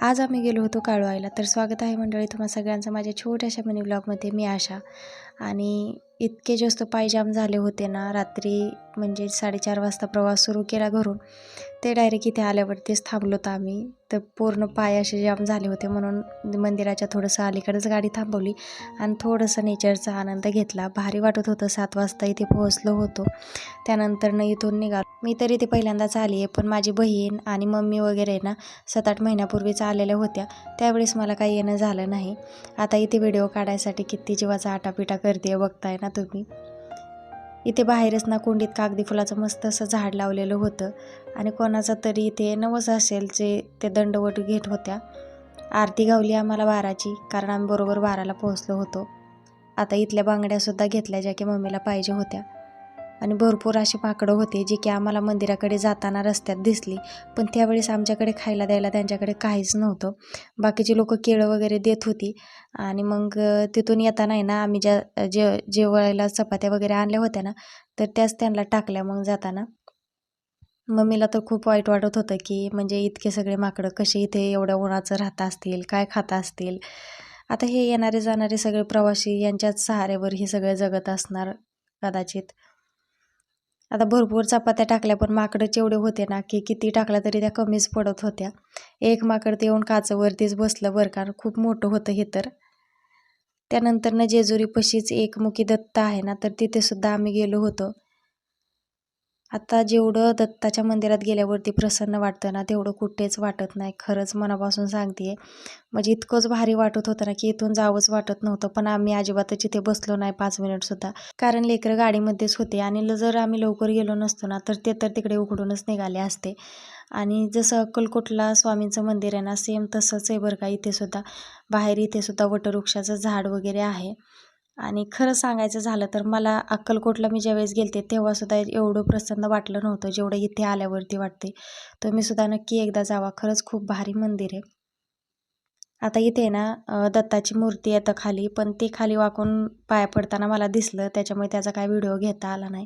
आज आम्ही गेलो होतो काळवाईला. तर स्वागत आहे मंडळी तुम्हा सगळ्यांचं माझ्या छोट्याशा मिनी ब्लॉगमध्ये. मी आशा. आणि इतके जास्त पाय जाम झाले होते ना, रात्री म्हणजे 4:30 वाजता प्रवास सुरू केला घरून. ते डायरेक्ट इथे आल्यावरतीच थांबलो होतो आम्ही. तर पूर्ण पाय असे जाम झाले होते, म्हणून मंदिराच्या थोडंसं अलीकडेच गाडी थांबवली आणि थोडंसं नेचरचा आनंद घेतला. भारी वाटत होतं. 7 वाजता इथे पोहोचलो होतो. त्यानंतर इथून निघालो. मी तर इथे पहिल्यांदाच आली आहे, पण माझी बहीण आणि मम्मी वगैरे ना 7-8 महिन्यापूर्वीच आलेल्या होत्या. त्यावेळेस मला काही येणं झालं नाही. आता इथे व्हिडिओ काढायसाठी किती जीवाचा आटापिटा करते बघताय ना तुम्ही. इथे बाहेरच ना कुंडीत कागदी फुलाचं मस्त असं झाड लावलेलं होतं आणि कोणाचा तरी इथे नवस असेल जे ते दंडवट घेत होत्या. आरती गावली आम्हाला 12ची, कारण आम्ही बरोबर 12ला पोहोचलो होतो. आता इथल्या बांगड्यासुद्धा घेतल्या ज्या की मम्मीला पाहिजे होत्या. आणि भरपूर अशी माकडं होती जी की आम्हाला मंदिराकडे जाताना रस्त्यात दिसली, पण त्यावेळेस आमच्याकडे खायला द्यायला त्यांच्याकडे काहीच नव्हतं. बाकीची लोकं केळं वगैरे देत होती. आणि मग तिथून येताना ना आम्ही जेवायला चपात्या वगैरे आणल्या होत्या ना, तर त्याच त्यांना टाकल्या मग जाताना. मम्मीला तर खूप वाईट वाटत होतं की म्हणजे इतके सगळे माकडं कसे इथे एवढ्या उन्हाचं राहत असतील, काय खात असतील. आता हे येणारे जाणारे सगळे प्रवासी यांच्याच सहाऱ्यावर हे सगळं जगत असणार कदाचित. आता भरपूर चपात्या टाकल्या, पण माकडंच एवढे होते ना की किती टाकल्या तरी त्या कमीच पडत होत्या. एक माकड ते येऊन काचेवरतीच बसलं बरं का, खूप मोठं होतं हे तर. त्यानंतर जेजुरीपाशीच एक मुकी दत्त आहे ना, तर तिथे सुद्धा आम्ही गेलो होतो. आता जेवढं दत्ताच्या मंदिरात गेल्यावरती प्रसन्न वाटतं ना, तेवढं कुठेच वाटत नाही. खरंच मनापासून सांगते. म्हणजे इतकंच भारी वाटत होतं ना की इथून जावंच वाटत नव्हतं, पण आम्ही अजिबातच इथे बसलो नाही 5 मिनिटसुद्धा, कारण लेकरं गाडीमध्येच होते. आणि जर आम्ही लवकर गेलो नसतो ना, तर ते तर तिकडे उघडूनच निघाले असते. आणि जसं अक्कलकोटला स्वामींचं मंदिर आहे ना, सेम तसंच आहे बरं का. इथे सुद्धा बाहेर इथे सुद्धा वटवृक्षाचं झाड वगैरे आहे. आणि खरं सांगायचं झालं तर मला अक्कलकोटला मी ज्यावेळेस गेलते तेव्हासुद्धा एवढं प्रसन्न वाटलं नव्हतं जेवढं इथे आल्यावरती वाटते. तुम्ही सुद्धा नक्की एकदा जावा. खरंच खूप भारी मंदिर आहे. आता इथे ना दत्ताची मूर्ती आहे तर खाली, पण ते खाली वाकून पाया पडताना मला दिसलं, त्याच्यामुळे त्याचा काय व्हिडिओ घेता आला नाही.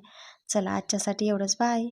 चला आजच्यासाठी एवढंच. बाय.